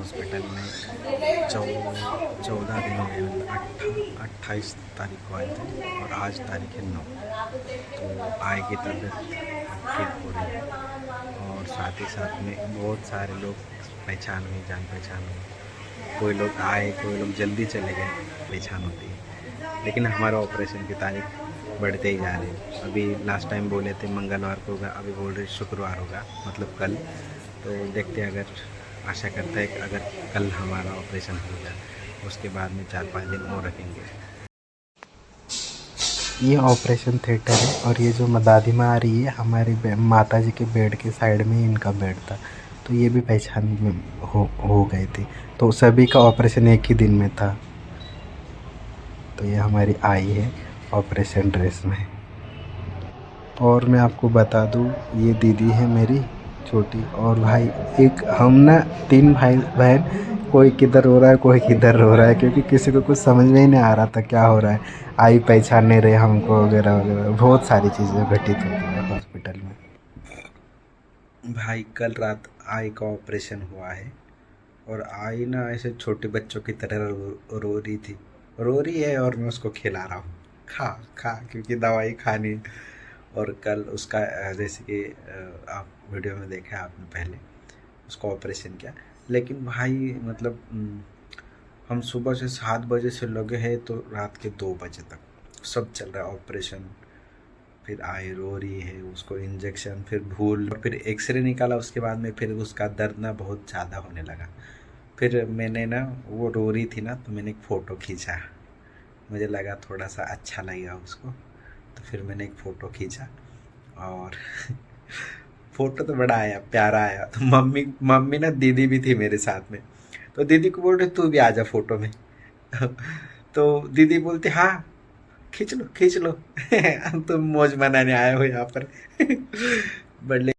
Hospital में 14 दिन हो गए, मतलब 28 तारीख को आए थे और आज तारीख है 9। तो आय की तबीयत ठीक हो रही है और साथ ही साथ में बहुत सारे लोग पहचान हुई, जान पहचान हुई। कोई लोग आए, कोई लोग जल्दी चले गए, पहचान होती है। लेकिन हमारा ऑपरेशन की तारीख बढ़ते ही जा रही है। अभी लास्ट टाइम बोले थे मंगलवार को होगा, अभी बोल रहे शुक्रवार होगा, मतलब कल। तो देखते हैं, अगर आशा करता है कि अगर कल हमारा ऑपरेशन हो जाए, उसके बाद में 4-5 दिन और रखेंगे। ये ऑपरेशन थिएटर है और ये जो दादी माँ आ रही है, हमारी माता जी के बेड के साइड में ही इनका बेड था। तो ये भी पहचान में हो गए थे। तो सभी का ऑपरेशन एक ही दिन में था। तो ये हमारी आई है ऑपरेशन ड्रेस में। और मैं आपको बता दूँ, ये दीदी है मेरी छोटी, और भाई एक हम ना 3 भाई बहन, कोई किधर रो रहा है, कोई किधर रो रहा है, क्योंकि किसी को कुछ समझ में ही नहीं आ रहा था क्या हो रहा है। आई पहचान नहीं रहे हमको, वगैरह वगैरह बहुत सारी चीज़ें घटित होती है हॉस्पिटल में। भाई कल रात आई का ऑपरेशन हुआ है और आई ना ऐसे छोटे बच्चों की तरह रो रही थी, रो रही है और मैं उसको खिला रहा हूँ, खा खा, क्योंकि दवाई खानी। और कल उसका जैसे कि आप वीडियो में देखा आपने, पहले उसका ऑपरेशन किया। लेकिन भाई मतलब हम सुबह से 7 बजे से लगे हैं तो रात के 2 बजे तक सब चल रहा है ऑपरेशन। फिर आई रो रही है, उसको इंजेक्शन, फिर भूल, और फिर एक्सरे निकाला उसके बाद में, फिर उसका दर्द ना बहुत ज़्यादा होने लगा। फिर मैंने ना, वो रो रही थी ना, तो मैंने एक फ़ोटो खींचा। मुझे लगा थोड़ा सा अच्छा लगेगा उसको, तो फिर मैंने एक फ़ोटो खींचा और फ़ोटो तो बड़ा आया, प्यारा आया। तो मम्मी मम्मी ना, दीदी भी थी मेरे साथ में, तो दीदी को बोल रहे तू भी आ जा फ़ोटो में। तो दीदी बोलती हाँ, खींच लो खींच लो। तुम मौज मनाने आए हो यहाँ पर। बट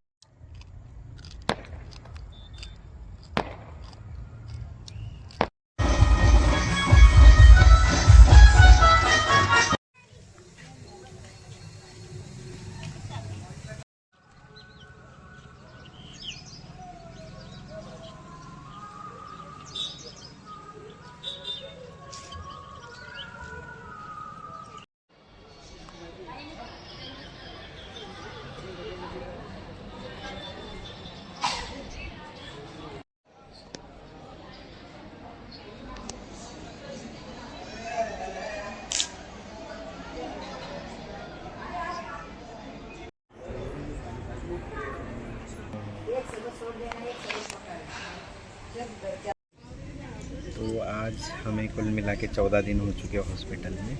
तो आज हमें कुल मिला के 14 दिन हो चुके हैं हॉस्पिटल में,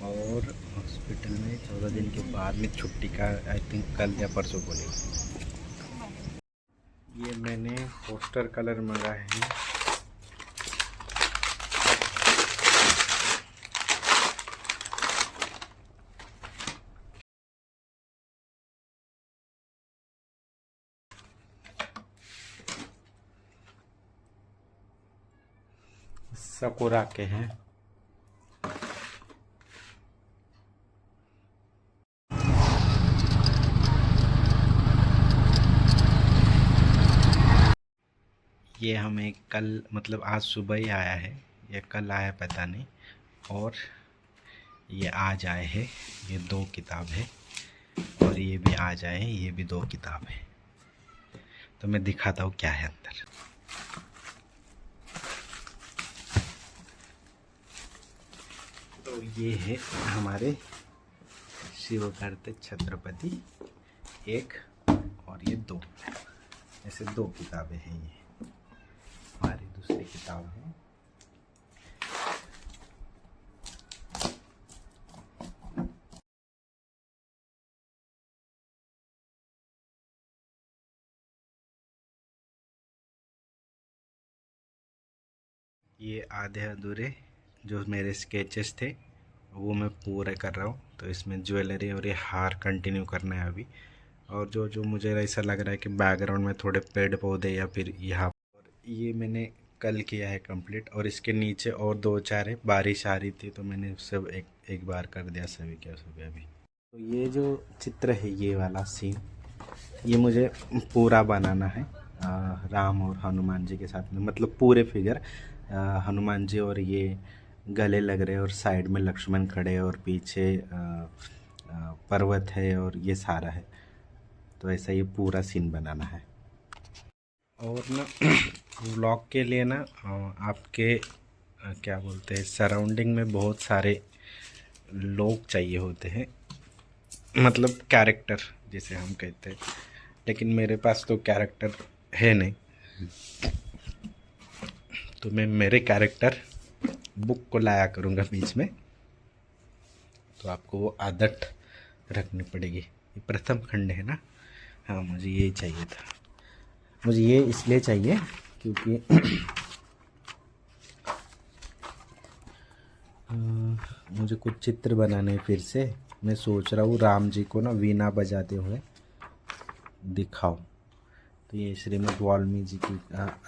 और हॉस्पिटल में 14 दिन के बाद में छुट्टी का आई थिंक कल या परसों बोलेगा। ये मैंने पोस्टर कलर मंगाए हैं। सकुरा के हैं। ये हमें कल, मतलब आज सुबह ही आया है, ये कल आया पता नहीं, और ये आज आए हैं। ये 2 किताब है, और ये भी आज आए हैं, ये भी 2 किताब है। तो मैं दिखाता हूँ क्या है अंदर। तो ये है हमारे शिवकार्तिक छत्रपति 1 और ये 2, ऐसे 2 किताबें हैं। ये हमारी दूसरी किताब है। ये आधे अधूरे जो मेरे स्केचेस थे वो मैं पूरे कर रहा हूँ। तो इसमें ज्वेलरी और ये हार कंटिन्यू करना है अभी। और जो जो मुझे ऐसा लग रहा है कि बैकग्राउंड में थोड़े पेड़ पौधे या फिर यहाँ, और ये मैंने कल किया है कंप्लीट। और इसके नीचे और 2-4 है, बारिश आ रही थी तो मैंने सब एक बार कर दिया सभी क्या सभी अभी। तो ये जो चित्र है, ये वाला सीन, ये मुझे पूरा बनाना है। राम और हनुमान जी के साथ में, मतलब पूरे फिगर हनुमान जी और ये गले लग रहे हैं और साइड में लक्ष्मण खड़े हैं और पीछे पर्वत है और ये सारा है। तो ऐसा ये पूरा सीन बनाना है। और ना व्लॉग के लिए ना आपके क्या बोलते हैं, सराउंडिंग में बहुत सारे लोग चाहिए होते हैं, मतलब कैरेक्टर जिसे हम कहते हैं। लेकिन मेरे पास तो कैरेक्टर है नहीं, तो मैं मेरे कैरेक्टर बुक को लाया करूँगा बीच में। तो आपको वो आदत रखनी पड़ेगी। ये प्रथम खंड है ना। हाँ, मुझे ये चाहिए था। मुझे ये इसलिए चाहिए क्योंकि मुझे कुछ चित्र बनाने हैं फिर से। मैं सोच रहा हूँ राम जी को ना वीणा बजाते हुए दिखाओ। तो ये श्रीमद् वाल्मीकि जी की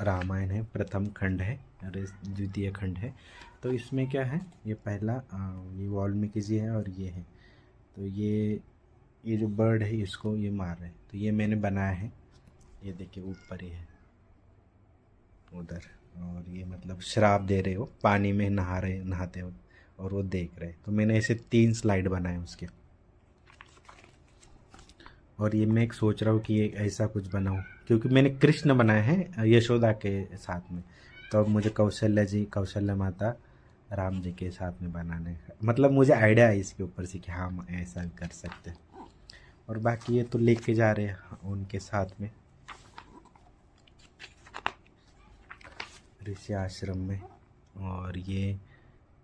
रामायण है, प्रथम खंड है और द्वितीय खंड है। तो इसमें क्या है, ये पहला ये वाल्मीकि जी है और ये है। तो ये जो बर्ड है इसको ये मार रहे हैं, तो ये मैंने बनाया है। ये देखिए ऊपर ही है उधर, और ये मतलब श्राप दे रहे हो, पानी में नहाते हो और वो देख रहे। तो मैंने ऐसे 3 स्लाइड बनाए उसके। और ये मैं एक सोच रहा हूँ कि ये ऐसा कुछ बनाऊँ, क्योंकि मैंने कृष्ण बनाए हैं यशोदा के साथ में। तो अब मुझे कौशल्या माता राम जी के साथ में बनाने का मतलब मुझे आइडिया है इसके ऊपर से कि हाँ हम ऐसा कर सकते हैं। और बाकी ये तो लेके जा रहे हैं उनके साथ में ऋषि आश्रम में। और ये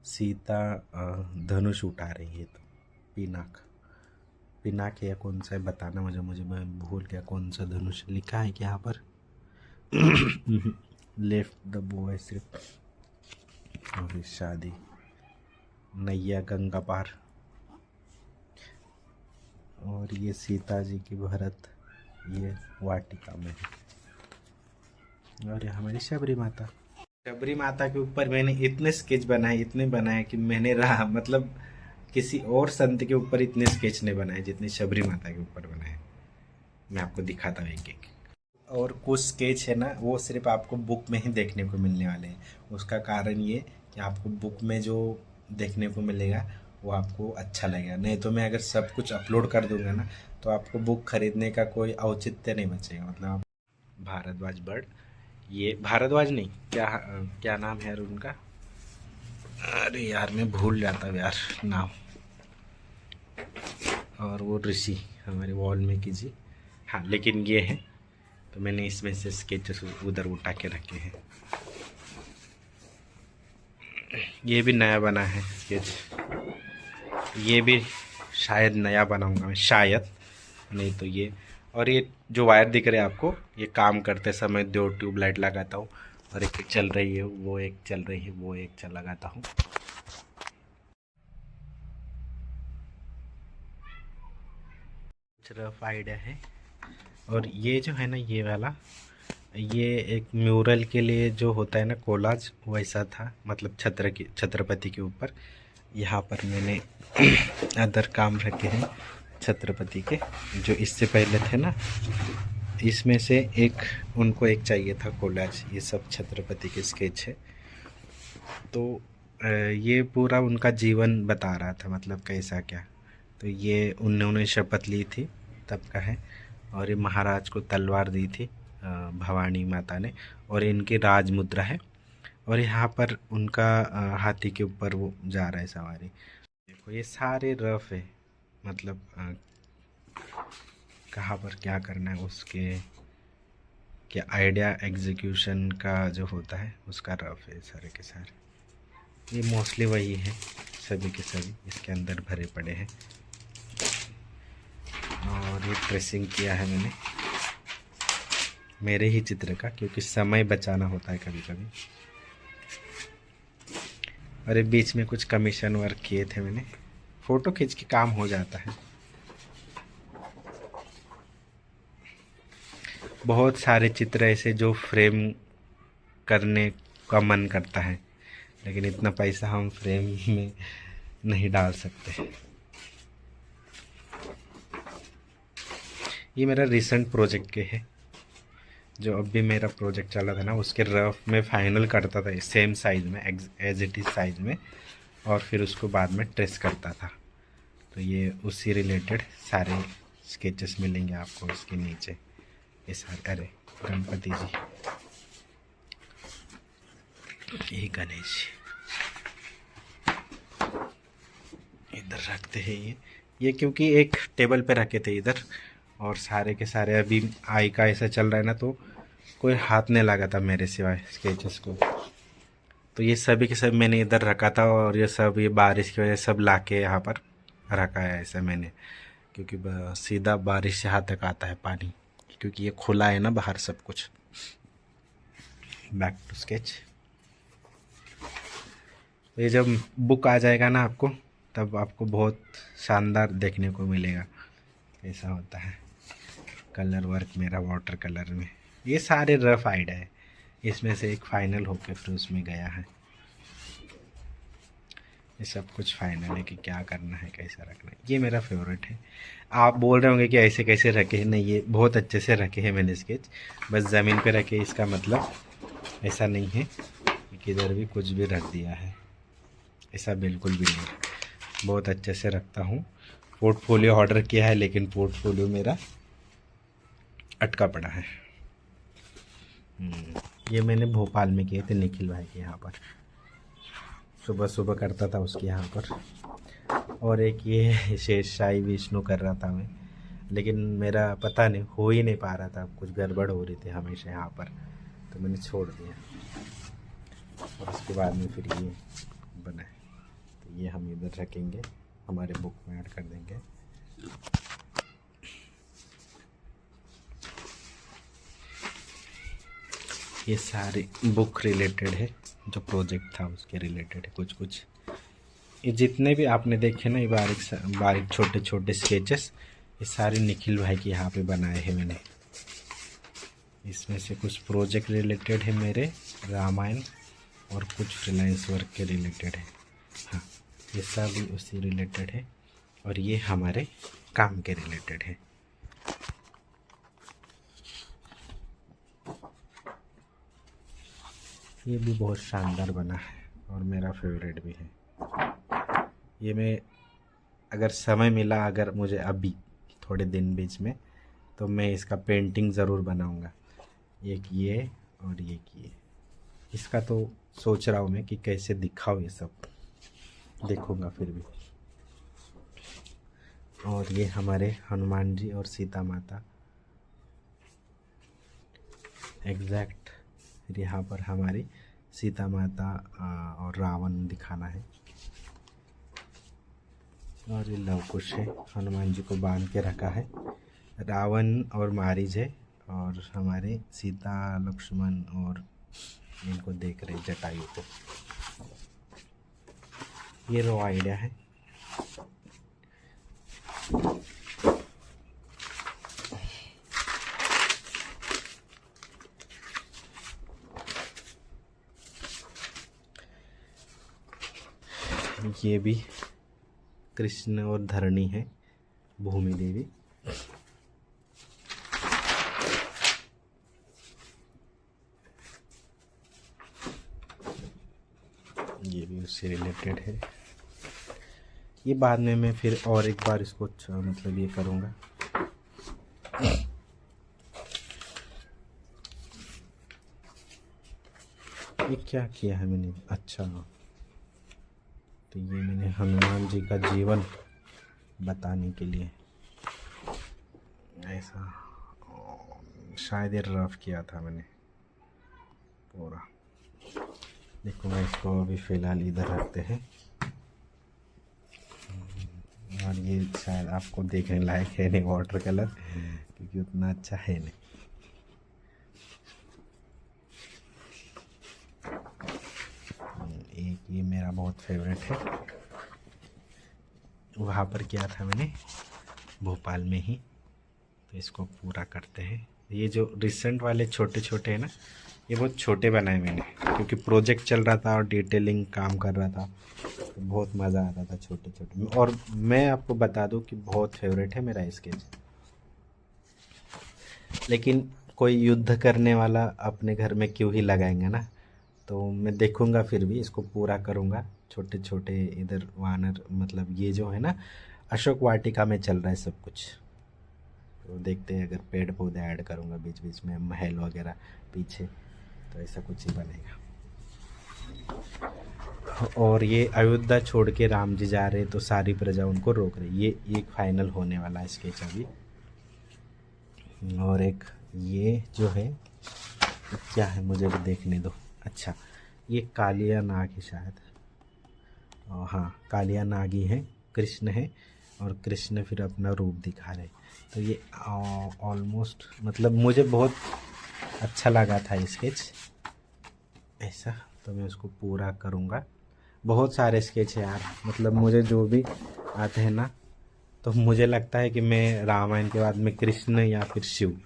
सीता धनुष उठा रही है। तो पिनाक है या कौन सा है बताना मुझे मैं भूल गया कौन सा धनुष लिखा है क्या यहाँ पर। लेफ्ट द बो है सिर्फ। और शादी नैया गंगा पार। और ये सीता जी की भरत ये वाटिका में है। और ये हमारी शबरी माता के ऊपर मैंने इतने स्केच इतने बनाए कि मैंने रहा मतलब किसी और संत के ऊपर इतने स्केच नहीं बनाए जितने शबरी माता के ऊपर बनाए। मैं आपको दिखाता हूँ एक एक। और कुछ स्केच है ना वो सिर्फ आपको बुक में ही देखने को मिलने वाले हैं। उसका कारण ये कि आपको बुक में जो देखने को मिलेगा वो आपको अच्छा लगेगा। नहीं तो मैं अगर सब कुछ अपलोड कर दूंगा ना तो आपको बुक खरीदने का कोई औचित्य नहीं बचेगा। मतलब आप भारद्वाज बर्ड, ये भारद्वाज नहीं, क्या नाम है यार उनका, अरे यार मैं भूल जाता हूँ यार नाम। और वो ऋषि हमारे वाल्मीकि जी। हाँ, लेकिन ये है तो मैंने इसमें से स्केचेस उधर उठा के रखे हैं। ये भी नया बना है स्केच। ये भी शायद नया बनाऊंगा मैं, शायद, नहीं तो ये। और ये जो वायर दिख रहे हैं आपको, ये काम करते समय 2 ट्यूबलाइट लगाता हूँ और एक चल रही है, वो एक चल रही है, वो एक चल लगाता हूँ। रफ आइडिया है। और ये जो है ना ये वाला, ये एक म्यूरल के लिए जो होता है ना कोलाज, वैसा था। मतलब छत्रपति के ऊपर यहाँ पर मैंने अदर काम रखे हैं छत्रपति के, जो इससे पहले थे ना। इसमें से एक उनको एक चाहिए था कोलाज। ये सब छत्रपति के स्केच है। तो ये पूरा उनका जीवन बता रहा था, मतलब कैसा क्या। तो ये उन्होंने शपथ ली थी तब का है। और ये महाराज को तलवार दी थी भवानी माता ने। और इनकी राज मुद्रा है। और यहाँ पर उनका हाथी के ऊपर वो जा रहा है सवारी। देखो ये सारे रफ है, मतलब कहाँ पर क्या करना है उसके क्या आइडिया एग्जीक्यूशन का जो होता है उसका रफ है सारे के सारे। ये मोस्टली वही है, सभी के सभी इसके अंदर भरे पड़े हैं। और ये ट्रेसिंग किया है मैंने मेरे ही चित्र का, क्योंकि समय बचाना होता है कभी कभी। और ये बीच में कुछ कमीशन वर्क किए थे मैंने, फ़ोटो खींच के काम हो जाता है। बहुत सारे चित्र ऐसे जो फ्रेम करने का मन करता है, लेकिन इतना पैसा हम फ्रेम में नहीं डाल सकते। ये मेरा रिसेंट प्रोजेक्ट के है। जो अब भी मेरा प्रोजेक्ट चल रहा था ना, उसके रफ में फाइनल करता था सेम साइज़ में, एज इट इज़ साइज़ में, और फिर उसको बाद में ट्रेस करता था। तो ये उसी रिलेटेड सारे स्केचेस मिलेंगे आपको इसके नीचे। ये सारे, अरे गणपति जी, ये गणेश इधर रखते हैं। ये क्योंकि एक टेबल पे रखे थे इधर, और सारे के सारे अभी आई का ऐसा चल रहा है ना, तो कोई हाथ नहीं लगा था मेरे सिवाय स्केचेस को। तो ये सभी के सब मैंने इधर रखा था, और ये सब ये बारिश की वजह से सब ला के यहाँ पर रखा है ऐसा मैंने, क्योंकि सीधा बारिश से हाथ तक आता है पानी, क्योंकि ये खुला है ना बाहर सब कुछ। Back to sketch. ये जब बुक आ जाएगा ना आपको, तब आपको बहुत शानदार देखने को मिलेगा ऐसा होता है। कलर वर्क मेरा वाटर कलर में, ये सारे रफ आइडिया है, इसमें से एक फाइनल होकर फिर उसमें गया है। ये सब कुछ फाइनल है कि क्या करना है, कैसा रखना है। ये मेरा फेवरेट है। आप बोल रहे होंगे कि ऐसे कैसे रखे हैं, नहीं ये बहुत अच्छे से रखे हैं मैंने स्केच, बस ज़मीन पे रखे, इसका मतलब ऐसा नहीं है कि किधर भी कुछ भी रख दिया है, ऐसा बिल्कुल भी नहीं। बहुत अच्छे से रखता हूँ। पोर्टफोलियो ऑर्डर किया है, लेकिन पोर्टफोलियो मेरा अटका पड़ा है। ये मैंने भोपाल में किए थे निखिल भाई के यहाँ पर, सुबह सुबह करता था उसके यहाँ पर। और एक ये शेरशाही विष्णु कर रहा था मैं, लेकिन मेरा पता नहीं हो ही नहीं पा रहा था, कुछ गड़बड़ हो रही थी हमेशा यहाँ पर, तो मैंने छोड़ दिया। और उसके बाद में फिर ये बना है, तो ये हम इधर रखेंगे, हमारे बुक में ऐड कर देंगे। ये सारे बुक रिलेटेड है, जो प्रोजेक्ट था उसके रिलेटेड है कुछ कुछ। ये जितने भी आपने देखे ना, ये बारीक बारीक छोटे छोटे स्केचेस, ये सारे निखिल भाई के यहाँ पे बनाए हैं मैंने। इसमें से कुछ प्रोजेक्ट रिलेटेड है मेरे, रामायण, और कुछ फ्रीलांस वर्क के रिलेटेड है। हाँ, ये सब भी उसी रिलेटेड है, और ये हमारे काम के रिलेटेड है। ये भी बहुत शानदार बना है और मेरा फेवरेट भी है। ये मैं अगर समय मिला, अगर मुझे अभी थोड़े दिन बीच में, तो मैं इसका पेंटिंग ज़रूर बनाऊंगा। एक ये और एक ये, इसका तो सोच रहा हूँ मैं कि कैसे दिखाऊँ, ये सब देखूंगा फिर भी। और ये हमारे हनुमान जी और सीता माता एग्जैक्ट, यहाँ पर हमारी सीता माता और रावण दिखाना है। और ये लव कुश है, हनुमान जी को बांध के रखा है, रावण और मारीच है, और हमारे सीता लक्ष्मण और इनको देख रहे जटायु को। ये रो आइडिया है। ये भी कृष्ण और धरणी है, भूमि देवी। ये भी उससे रिलेटेड है। ये बाद में मैं फिर और एक बार इसको मतलब ये करूँगा। ये क्या किया है मैंने, अच्छा, तो ये मैंने हनुमान जी का जीवन बताने के लिए ऐसा, शायद ये रफ किया था मैंने पूरा। देखो मैं इसको अभी फ़िलहाल इधर रखते हैं, और ये शायद आपको देखने लायक है नहीं वाटर कलर, क्योंकि उतना अच्छा है नहीं। एक ये मेरा बहुत फेवरेट है, वहाँ पर किया था मैंने भोपाल में ही, तो इसको पूरा करते हैं। ये जो रिसेंट वाले छोटे छोटे हैं ना, ये बहुत छोटे बनाए मैंने, क्योंकि प्रोजेक्ट चल रहा था और डिटेलिंग काम कर रहा था, तो बहुत मज़ा आता था छोटे छोटे में। और मैं आपको बता दूं कि बहुत फेवरेट है मेरा स्केच, लेकिन कोई युद्ध करने वाला अपने घर में क्यों ही लगाएंगे ना। तो मैं देखूंगा, फिर भी इसको पूरा करूंगा। छोटे छोटे इधर वानर, मतलब ये जो है ना, अशोक वाटिका में चल रहा है सब कुछ। तो देखते हैं, अगर पेड़ पौधे ऐड करूंगा बीच बीच में, महल वगैरह पीछे, तो ऐसा कुछ ही बनेगा। और ये अयोध्या छोड़ के राम जी जा रहे तो सारी प्रजा उनको रोक रही। ये एक फाइनल होने वाला है स्केच अभी। और एक ये जो है, क्या है मुझे भी देखने दो। अच्छा, ये कालिया नाग है शायद। हाँ, कालिया नाग ही है, कृष्ण है, और कृष्ण फिर अपना रूप दिखा रहे। तो ये ऑलमोस्ट, मतलब मुझे बहुत अच्छा लगा था स्केच ऐसा, तो मैं उसको पूरा करूँगा। बहुत सारे स्केच है यार, मतलब मुझे जो भी आते हैं ना, तो मुझे लगता है कि मैं रामायण के बाद में कृष्ण या फिर शिव,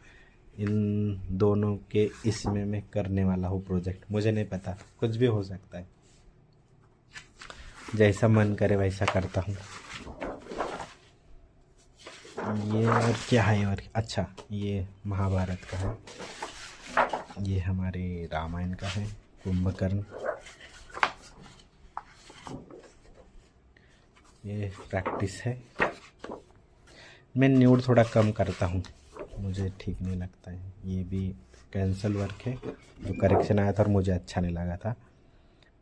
इन दोनों के इसमें मैं करने वाला हूँ प्रोजेक्ट। मुझे नहीं पता, कुछ भी हो सकता है, जैसा मन करे वैसा करता हूँ। ये और क्या है, और अच्छा, ये महाभारत का है, ये हमारे रामायण का है, कुंभकर्ण। ये प्रैक्टिस है। मैं न्यूड थोड़ा कम करता हूँ, मुझे ठीक नहीं लगता है। ये भी कैंसल वर्क है, जो करेक्शन आया था और मुझे अच्छा नहीं लगा था,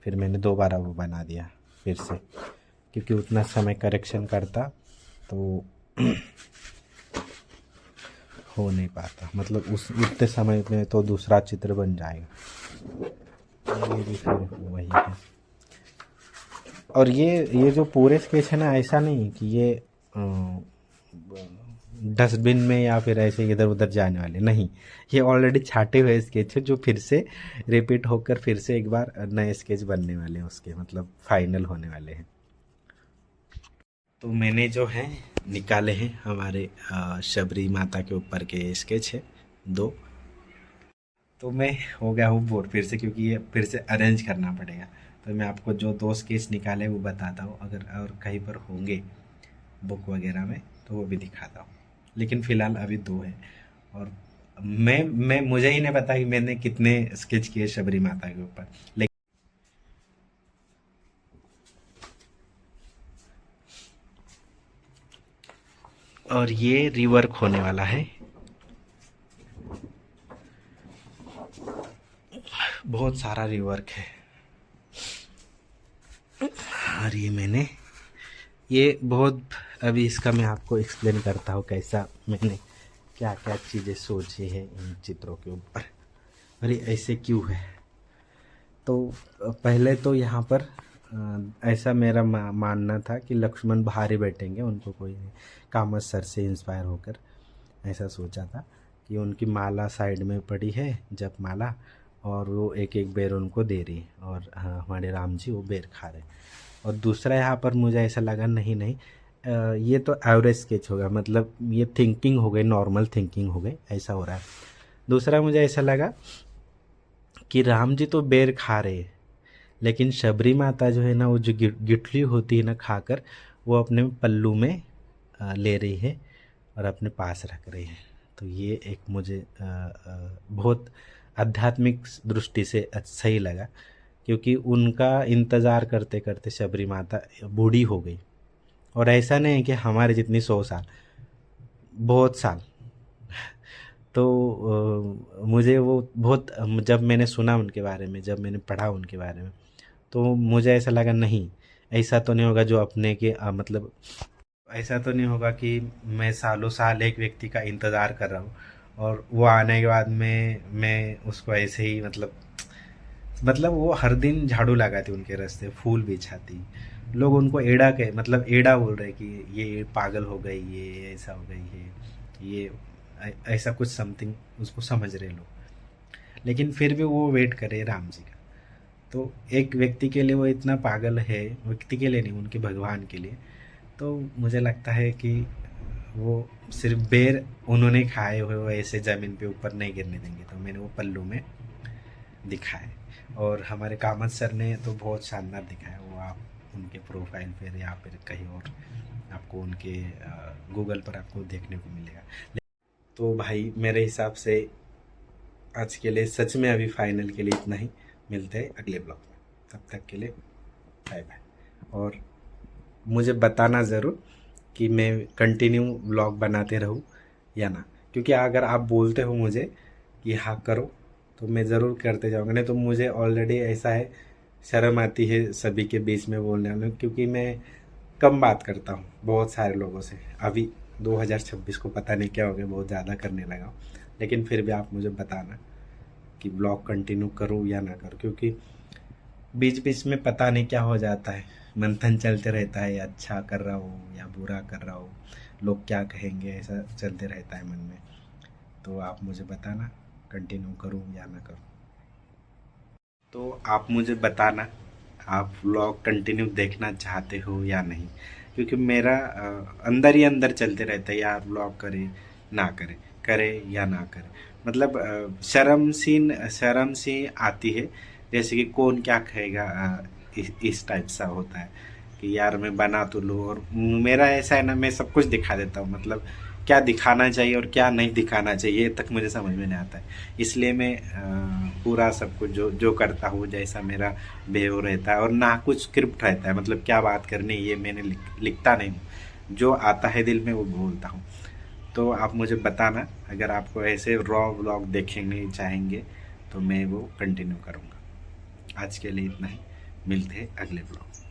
फिर मैंने दोबारा वो बना दिया फिर से, क्योंकि उतना समय करेक्शन करता तो हो नहीं पाता, मतलब उस उतने समय में तो दूसरा चित्र बन जाएगा। ये भी फिर वही है। और ये जो पूरे स्केच है ना, ऐसा नहीं कि ये डस्टबिन में या फिर ऐसे इधर उधर जाने वाले नहीं। ये ऑलरेडी छाटे हुए स्केच है, जो फिर से रिपीट होकर फिर से एक बार नए स्केच बनने वाले हैं उसके, मतलब फाइनल होने वाले हैं। तो मैंने जो है निकाले हैं हमारे शबरी माता के ऊपर के स्केच है 2। तो मैं हो गया हूँ बोर फिर से, क्योंकि ये फिर से अरेंज करना पड़ेगा। तो मैं आपको जो 2 स्केच निकाले वो बताता हूँ, अगर और कहीं पर होंगे बुक वगैरह में तो वो भी दिखाता हूँ। लेकिन फ़िलहाल अभी 2 है। और मैं मुझे ही नहीं पता कि मैंने कितने स्केच किए शबरी माता के ऊपर। लेकिन और ये रिवर्क होने वाला है, बहुत सारा रिवर्क है। और ये बहुत, अभी इसका मैं आपको एक्सप्लेन करता हूँ कैसा मैंने क्या क्या चीज़ें सोची है इन चित्रों के ऊपर। अरे ऐसे क्यों है, तो पहले तो यहाँ पर ऐसा मेरा मानना था कि लक्ष्मण बाहर ही बैठेंगे, उनको कोई नहीं। कामत सर से इंस्पायर होकर ऐसा सोचा था कि उनकी माला साइड में पड़ी है, जप माला, और वो एक एक बेर उनको दे रही है, और हाँ, हमारे राम जी वो बेर खा रहे। और दूसरा यहाँ पर मुझे ऐसा लगा, नहीं नहीं, ये तो एवरेज स्केच होगा, मतलब ये थिंकिंग हो गई, नॉर्मल थिंकिंग हो गई, ऐसा हो रहा है। दूसरा मुझे ऐसा लगा कि राम जी तो बेर खा रहे हैं, लेकिन शबरी माता जो है ना, वो जो गिटली होती है ना खाकर, वो अपने पल्लू में ले रही है और अपने पास रख रही है। तो ये एक मुझे बहुत आध्यात्मिक दृष्टि से सही लगा, क्योंकि उनका इंतज़ार करते करते शबरी माता बूढ़ी हो गई। और ऐसा नहीं है कि हमारे जितनी 100 साल, बहुत साल। तो मुझे वो बहुत, जब मैंने सुना उनके बारे में, जब मैंने पढ़ा उनके बारे में, तो मुझे ऐसा लगा, नहीं ऐसा तो नहीं होगा जो अपने के मतलब ऐसा तो नहीं होगा कि मैं सालों साल एक व्यक्ति का इंतज़ार कर रहा हूँ और वो आने के बाद में मैं उसको ऐसे ही, मतलब वो हर दिन झाड़ू लगाती उनके रास्ते, फूल बिछाती, लोग उनको एड़ा के, मतलब एड़ा बोल रहे कि ये पागल हो गई, ये ऐसा हो गई है, ये ऐसा कुछ समथिंग उसको समझ रहे लोग। लेकिन फिर भी वो वेट करे राम जी का। तो एक व्यक्ति के लिए वो इतना पागल है, व्यक्ति के लिए नहीं, उनके भगवान के लिए। तो मुझे लगता है कि वो सिर्फ बेर उन्होंने खाए हुए वो ऐसे ज़मीन पे ऊपर नहीं गिरने देंगे, तो मैंने वो पल्लू में दिखाए। और हमारे कामत सर ने तो बहुत शानदार दिखाया, वो आप उनके प्रोफाइल पर या फिर कहीं और आपको उनके गूगल पर आपको देखने को मिलेगा। तो भाई मेरे हिसाब से आज के लिए सच में अभी फाइनल के लिए इतना ही। मिलते हैं अगले ब्लॉग में, तब तक के लिए बाय बाय। और मुझे बताना ज़रूर कि मैं कंटिन्यू ब्लॉग बनाते रहूँ या ना, क्योंकि अगर आप बोलते हो मुझे कि हाँ करो तो मैं ज़रूर करते जाऊँगा, नहीं तो मुझे ऑलरेडी ऐसा है, शर्म आती है सभी के बीच में बोलने में, क्योंकि मैं कम बात करता हूँ बहुत सारे लोगों से। अभी 2026 को पता नहीं क्या हो गया, बहुत ज़्यादा करने लगा हूँ। लेकिन फिर भी आप मुझे बताना कि ब्लॉग कंटिन्यू करूँ या ना करूँ, क्योंकि बीच बीच में पता नहीं क्या हो जाता है, मंथन चलते रहता है, अच्छा कर रहा हूँ या बुरा कर रहा हूँ, लोग क्या कहेंगे, ऐसा चलते रहता है मन में। तो आप मुझे बताना कंटिन्यू करूँ या ना करूँ। तो आप मुझे बताना आप व्लॉग कंटिन्यू देखना चाहते हो या नहीं, क्योंकि मेरा अंदर ही अंदर चलते रहता है, यार व्लॉग करे ना करे, करे या ना करे। मतलब शर्म सी आती है, जैसे कि कौन क्या कहेगा, इस टाइप सा होता है कि यार मैं बना तो लूँ। और मेरा ऐसा है ना, मैं सब कुछ दिखा देता हूँ, मतलब क्या दिखाना चाहिए और क्या नहीं दिखाना चाहिए ये तक मुझे समझ में नहीं आता है। इसलिए मैं पूरा सब कुछ जो जो करता हूँ, जैसा मेरा बिहेव रहता है, और ना कुछ स्क्रिप्ट रहता है, मतलब क्या बात करनी है ये मैंने लिखता नहीं हूँ, जो आता है दिल में वो बोलता हूँ। तो आप मुझे बताना अगर आपको ऐसे रॉ व्लॉग देखेंगे चाहेंगे तो मैं वो कंटिन्यू करूँगा। आज के लिए इतना ही, मिलते हैं अगले ब्लॉग।